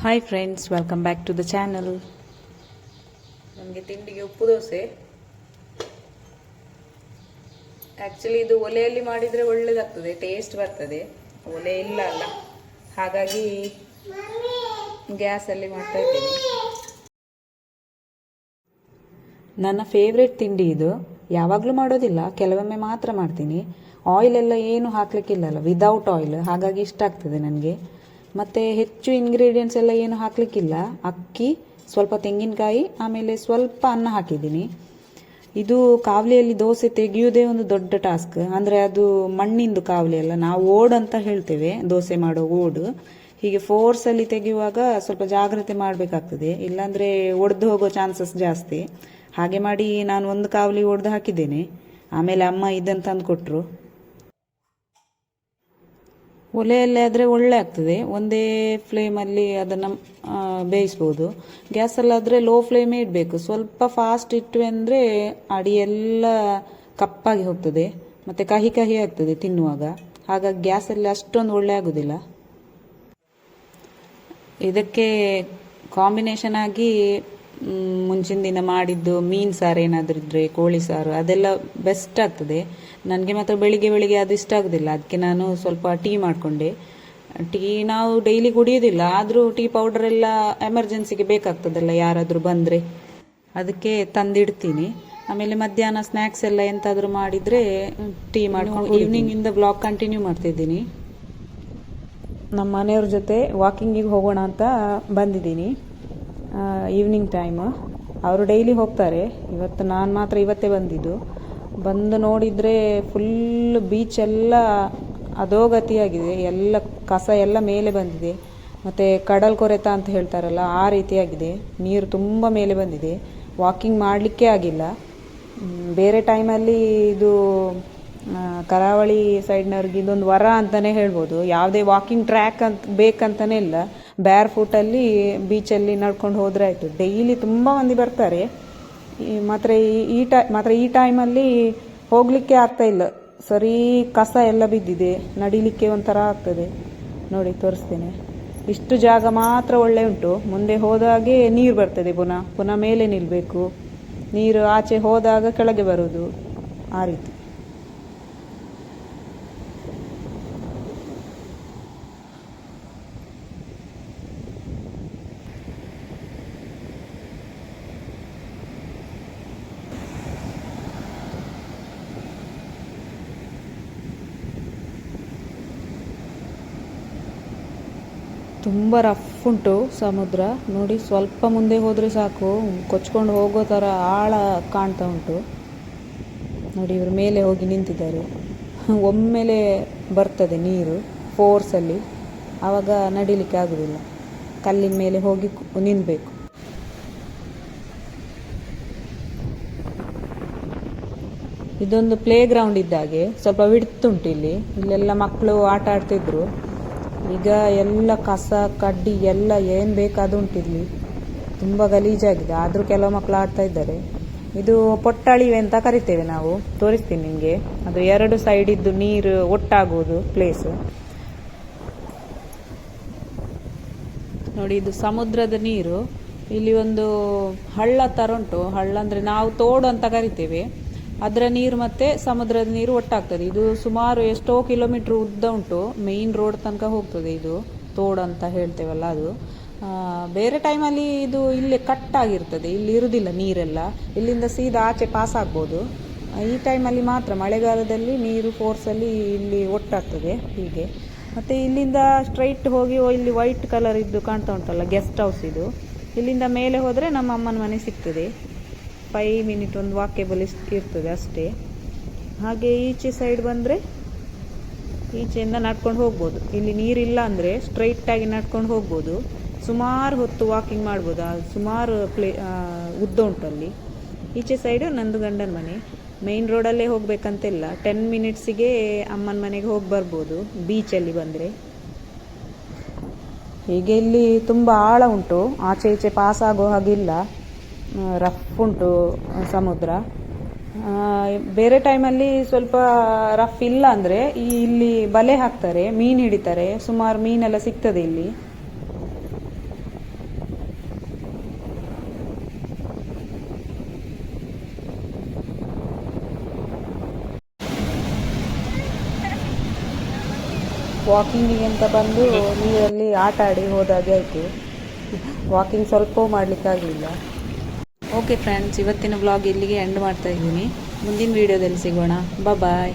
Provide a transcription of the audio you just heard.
Hi friends, welcome back to the channel. ನಮಗೆ ತಿಂಡಿಗೆ ಉಪ್ಪು ದೋಸೆ. ಆ್ಯಕ್ಚುಲಿ ಇದು ಒಲೆಯಲ್ಲಿ ಮಾಡಿದರೆ ಒಳ್ಳೆಯದಾಗ್ತದೆ, ಟೇಸ್ಟ್ ಬರ್ತದೆ. ಒಲೆ ಇಲ್ಲ ಅಲ್ಲ, ಹಾಗಾಗಿ ಗ್ಯಾಸಲ್ಲಿ ಮಾಡ್ತಾ ಇದ್ದೀನಿ. ನನ್ನ ಫೇವ್ರೆಟ್ ತಿಂಡಿ ಇದು. ಯಾವಾಗಲೂ ಮಾಡೋದಿಲ್ಲ, ಕೆಲವೊಮ್ಮೆ ಮಾತ್ರ ಮಾಡ್ತೀನಿ. ಆಯಿಲ್ ಎಲ್ಲ ಏನು ಹಾಕ್ಲಿಕ್ಕಿಲ್ಲಲ್ಲ, ವಿದೌಟ್ ಆಯಿಲ್, ಹಾಗಾಗಿ ಇಷ್ಟ ಆಗ್ತದೆ ನನಗೆ. ಮತ್ತು ಹೆಚ್ಚು ಇಂಗ್ರೀಡಿಯೆಂಟ್ಸ್ ಎಲ್ಲ ಏನು ಹಾಕ್ಲಿಕ್ಕಿಲ್ಲ. ಅಕ್ಕಿ, ಸ್ವಲ್ಪ ತೆಂಗಿನಕಾಯಿ, ಆಮೇಲೆ ಸ್ವಲ್ಪ ಅನ್ನ ಹಾಕಿದ್ದೀನಿ. ಇದು ಕಾವಲಿಯಲ್ಲಿ ದೋಸೆ ತೆಗೆಯುವುದೇ ಒಂದು ದೊಡ್ಡ ಟಾಸ್ಕ್. ಅಂದರೆ ಅದು ಮಣ್ಣಿಂದು ಕಾವಲಿ ಅಲ್ಲ, ನಾವು ಓಡ್ ಅಂತ ಹೇಳ್ತೇವೆ, ದೋಸೆ ಮಾಡೋ ಓಡು. ಹೀಗೆ ಫೋರ್ಸಲ್ಲಿ ತೆಗೆಯುವಾಗ ಸ್ವಲ್ಪ ಜಾಗ್ರತೆ ಮಾಡಬೇಕಾಗ್ತದೆ, ಇಲ್ಲಾಂದರೆ ಒಡೆದು ಹೋಗೋ ಚಾನ್ಸಸ್ ಜಾಸ್ತಿ. ಹಾಗೆ ಮಾಡಿ ನಾನು ಒಂದು ಕಾವಲಿ ಒಡೆದು ಹಾಕಿದ್ದೇನೆ. ಆಮೇಲೆ ಅಮ್ಮ ಇದನ್ನು ತಂದು ಕೊಟ್ಟರು. ಒಲೆಯಲ್ಲೇ ಆದರೆ ಒಳ್ಳೆ ಆಗ್ತದೆ, ಒಂದೇ ಫ್ಲೇಮಲ್ಲಿ ಅದನ್ನು ಬೇಯಿಸ್ಬೋದು. ಗ್ಯಾಸಲ್ಲಾದರೆ ಲೋ ಫ್ಲೇಮೇ ಇಡಬೇಕು. ಸ್ವಲ್ಪ ಫಾಸ್ಟ್ ಇಟ್ವಿ ಅಂದರೆ ಅಡಿಯೆಲ್ಲ ಕಪ್ಪಾಗಿ ಹೋಗ್ತದೆ, ಮತ್ತು ಕಹಿ ಕಹಿ ಆಗ್ತದೆ ತಿನ್ನುವಾಗ. ಹಾಗಾಗಿ ಗ್ಯಾಸಲ್ಲಿ ಅಷ್ಟೊಂದು ಒಳ್ಳೆ ಆಗೋದಿಲ್ಲ. ಇದಕ್ಕೆ ಕಾಂಬಿನೇಷನ್ ಆಗಿ ಮುಂಚಿನ ದಿನ ಮಾಡಿದ್ದು ಮೀನು ಸಾರು ಏನಾದರೂ ಇದ್ದರೆ, ಕೋಳಿ ಸಾರು, ಅದೆಲ್ಲ ಬೆಸ್ಟ್ ಆಗ್ತದೆ. ನನಗೆ ಮಾತ್ರ ಬೆಳಿಗ್ಗೆ ಬೆಳಿಗ್ಗೆ ಅದು ಇಷ್ಟ ಆಗೋದಿಲ್ಲ, ಅದಕ್ಕೆ ನಾನು ಸ್ವಲ್ಪ ಟೀ ಮಾಡಿಕೊಂಡೆ. ಟೀ ನಾವು ಡೈಲಿ ಕುಡಿಯೋದಿಲ್ಲ, ಆದರೂ ಟೀ ಪೌಡರ್ ಎಲ್ಲ ಎಮರ್ಜೆನ್ಸಿಗೆ ಬೇಕಾಗ್ತದಲ್ಲ, ಯಾರಾದರೂ ಬಂದರೆ ಅದಕ್ಕೆ ತಂದಿಡ್ತೀನಿ. ಆಮೇಲೆ ಮಧ್ಯಾಹ್ನ ಸ್ನ್ಯಾಕ್ಸ್ ಎಲ್ಲ ಎಂತಾದರೂ ಮಾಡಿದರೆ ಟೀ ಮಾಡ್ಕೊಂಡು ಈವ್ನಿಂಗಿಂದ ಬ್ಲಾಗ್ ಕಂಟಿನ್ಯೂ ಮಾಡ್ತಿದ್ದೀನಿ. ನಮ್ಮ ಮನೆಯವ್ರ ಜೊತೆ ವಾಕಿಂಗಿಗೆ ಹೋಗೋಣ ಅಂತ ಬಂದಿದ್ದೀನಿ. ಈವ್ನಿಂಗ್ ಟೈಮ್ ಅವರು ಡೈಲಿ ಹೋಗ್ತಾರೆ, ಇವತ್ತು ನಾನು ಮಾತ್ರ ಇವತ್ತೇ ಬಂದಿದ್ದು. ಬಂದು ನೋಡಿದರೆ ಫುಲ್ ಬೀಚೆಲ್ಲ ಅಧೋಗತಿಯಾಗಿದೆ, ಎಲ್ಲ ಕಸ ಎಲ್ಲ ಮೇಲೆ ಬಂದಿದೆ. ಮತ್ತು ಕಡಲ್ ಕೊರೆತ ಅಂತ ಹೇಳ್ತಾರಲ್ಲ, ಆ ರೀತಿಯಾಗಿದೆ. ನೀರು ತುಂಬ ಮೇಲೆ ಬಂದಿದೆ, ವಾಕಿಂಗ್ ಮಾಡಲಿಕ್ಕೆ ಆಗಿಲ್ಲ. ಬೇರೆ ಟೈಮಲ್ಲಿ ಇದು ಕರಾವಳಿ ಸೈಡ್ನವ್ರಿಗೆ ಇದೊಂದು ವರ ಅಂತಲೇ ಹೇಳ್ಬೋದು. ಯಾವುದೇ ವಾಕಿಂಗ್ ಟ್ರ್ಯಾಕ್ ಅಂತ ಬೇಕಂತಲೇ ಇಲ್ಲ, ಬ್ಯಾರ್ ಫೂಟಲ್ಲಿ ಬೀಚಲ್ಲಿ ನಡ್ಕೊಂಡು ಹೋದರೆ ಆಯಿತು. ಡೈಲಿ ತುಂಬ ಮಂದಿ ಬರ್ತಾರೆ. ಮಾತ್ರ ಈ ಟೈಮಲ್ಲಿ ಹೋಗಲಿಕ್ಕೆ ಆಗ್ತಾ ಇಲ್ಲ, ಸರಿ ಕಸ ಎಲ್ಲ ಬಿದ್ದಿದೆ, ನಡಿಲಿಕ್ಕೆ ಒಂಥರ ಆಗ್ತದೆ. ನೋಡಿ ತೋರಿಸ್ತೇನೆ. ಇಷ್ಟು ಜಾಗ ಮಾತ್ರ ಒಳ್ಳೆ ಉಂಟು, ಮುಂದೆ ಹೋದಾಗೆ ನೀರು ಬರ್ತದೆ, ಪುನಃ ಮೇಲೆ ನಿಲ್ಲಬೇಕು. ನೀರು ಆಚೆ ಹೋದಾಗ ಕೆಳಗೆ ಬರೋದು, ಆ ರೀತಿ. ತುಂಬ ರಫ್ ಉಂಟು ಸಮುದ್ರ. ನೋಡಿ, ಸ್ವಲ್ಪ ಮುಂದೆ ಹೋದರೆ ಸಾಕು, ಕೊಚ್ಕೊಂಡು ಹೋಗೋ ಥರ ಆಳ ಕಾಣ್ತಾ ಉಂಟು. ನೋಡಿ, ಇವರು ಮೇಲೆ ಹೋಗಿ ನಿಂತಿದ್ದಾರೆ. ಒಮ್ಮೆಲೆ ಬರ್ತದೆ ನೀರು ಫೋರ್ಸಲ್ಲಿ, ಆವಾಗ ನಡಿಲಿಕ್ಕೆ ಆಗೋದಿಲ್ಲ, ಕಲ್ಲಿನ ಮೇಲೆ ಹೋಗಿ ನಿಲ್ಲಬೇಕು. ಇದೊಂದು ಪ್ಲೇ ಗ್ರೌಂಡ್ ಇದ್ದಾಗೆ, ಸ್ವಲ್ಪ ವಿಡ್ತುಂಟು ಇಲ್ಲೆಲ್ಲ ಮಕ್ಕಳು ಆಟ ಆಡ್ತಿದ್ರು. ಈಗ ಎಲ್ಲ ಕಸ ಕಡ್ಡಿ ಎಲ್ಲ ಏನು ಬೇಕಾದುಂಟು ಇಲ್ಲಿ, ತುಂಬ ಗಲೀಜಾಗಿದೆ. ಆದರೂ ಕೆಲವು ಮಕ್ಕಳು ಆಡ್ತಾ ಇದ್ದಾರೆ. ಇದು ಪೊಟ್ಟಳಿವೆ ಅಂತ ಕರಿತೇವೆ ನಾವು, ತೋರಿಸ್ತೀನಿ ನಿಮಗೆ. ಅದು 2 ಸೈಡ್ ಇದ್ದು ನೀರು ಒಟ್ಟಾಗುವುದು ಪ್ಲೇಸು. ನೋಡಿ, ಇದು ಸಮುದ್ರದ ನೀರು. ಇಲ್ಲಿ ಒಂದು ಹಳ್ಳ ಥರ ಉಂಟು. ಹಳ್ಳ ಅಂದರೆ ನಾವು ತೋಡು ಅಂತ ಕರಿತೇವೆ. ಅದರ ನೀರು ಮತ್ತು ಸಮುದ್ರದ ನೀರು ಒಟ್ಟಾಗ್ತದೆ. ಇದು ಸುಮಾರು ಎಷ್ಟೋ ಕಿಲೋಮೀಟ್ರ್ ಉದ್ದ ಉಂಟು, ಮೇಯ್ನ್ ರೋಡ್ ತನಕ ಹೋಗ್ತದೆ. ಇದು ತೋಡು ಅಂತ ಹೇಳ್ತೇವಲ್ಲ ಅದು. ಬೇರೆ ಟೈಮಲ್ಲಿ ಇದು ಇಲ್ಲಿ ಕಟ್ಟಾಗಿರ್ತದೆ, ಇಲ್ಲಿ ಇರುವುದಿಲ್ಲ ನೀರೆಲ್ಲ, ಇಲ್ಲಿಂದ ಸೀದಾ ಆಚೆ ಪಾಸ್ ಆಗ್ಬೋದು. ಈ ಟೈಮಲ್ಲಿ ಮಾತ್ರ, ಮಳೆಗಾಲದಲ್ಲಿ ನೀರು ಫೋರ್ಸಲ್ಲಿ ಇಲ್ಲಿ ಒಟ್ಟಾಗ್ತದೆ ಹೀಗೆ. ಮತ್ತು ಇಲ್ಲಿಂದ ಸ್ಟ್ರೈಟ್ ಹೋಗಿ ಇಲ್ಲಿ ವೈಟ್ ಕಲರ್ ಇದ್ದು ಕಾಣ್ತಾ ಉಂಟಲ್ಲ, ಗೆಸ್ಟ್ ಹೌಸ್ ಇದು. ಇಲ್ಲಿಂದ ಮೇಲೆ ಹೋದರೆ ನಮ್ಮ ಅಮ್ಮನ ಮನೆ ಸಿಗ್ತದೆ. 5 ಮಿನಿಟ್ ಒಂದು ವಾಕೇಬಲ್ ಇರ್ತದೆ ಅಷ್ಟೇ. ಹಾಗೆ ಈಚೆ ಸೈಡ್ ಬಂದರೆ ಈಚೆಯಿಂದ ನಡ್ಕೊಂಡು ಹೋಗ್ಬೋದು. ಇಲ್ಲಿ ನೀರಿಲ್ಲ ಅಂದರೆ ಸ್ಟ್ರೈಟಾಗಿ ನಡ್ಕೊಂಡು ಹೋಗ್ಬೋದು. ಸುಮಾರು ಹೊತ್ತು ವಾಕಿಂಗ್ ಮಾಡ್ಬೋದು, ಸುಮಾರು ಉದ್ದ ಉಂಟಲ್ಲಿ. ಈಚೆ ಸೈಡು ನಂದು ಗಂಡನ ಮನೆ. ಮೇಯ್ನ್ ರೋಡಲ್ಲೇ ಹೋಗ್ಬೇಕಂತೆಲ್ಲ, 10 ಮಿನಿಟ್ಸಿಗೆ ಅಮ್ಮನ ಮನೆಗೆ ಹೋಗಿ ಬರ್ಬೋದು ಬೀಚಲ್ಲಿ ಬಂದರೆ. ಹೀಗೆ ಇಲ್ಲಿ ತುಂಬ ಆಳ ಉಂಟು, ಆಚೆ ಈಚೆ ಪಾಸ್ ಆಗೋ ಹಾಗಿಲ್ಲ, ರಫ್ ಉಂಟು ಸಮುದ್ರ. ಬೇರೆ ಟೈಮಲ್ಲಿ ಸ್ವಲ್ಪ ರಫ್ ಇಲ್ಲ ಅಂದರೆ ಇಲ್ಲಿ ಬಲೆ ಹಾಕ್ತಾರೆ, ಮೀನು ಹಿಡಿತಾರೆ, ಸುಮಾರು ಮೀನೆಲ್ಲ ಸಿಗ್ತದೆ ಇಲ್ಲಿ. ವಾಕಿಂಗಿಗೆ ಅಂತ ಬಂದು ನೀರಲ್ಲಿ ಆಟ ಆಡಿ ಹೋದಾಗೆ ಆಯಿತು. ವಾಕಿಂಗ್ ಸ್ವಲ್ಪವೂ ಮಾಡಲಿಕ್ಕಾಗಲಿಲ್ಲ. ಓಕೆ ಫ್ರೆಂಡ್ಸ್, ಇವತ್ತಿನ ವ್ಲಾಗ್ ಇಲ್ಲಿಗೆ ಎಂಡ್ ಮಾಡ್ತಾ ಇದ್ದೀನಿ. ಮುಂದಿನ ವೀಡಿಯೋದಲ್ಲಿ ಸಿಗೋಣ. ಬಾಯ್.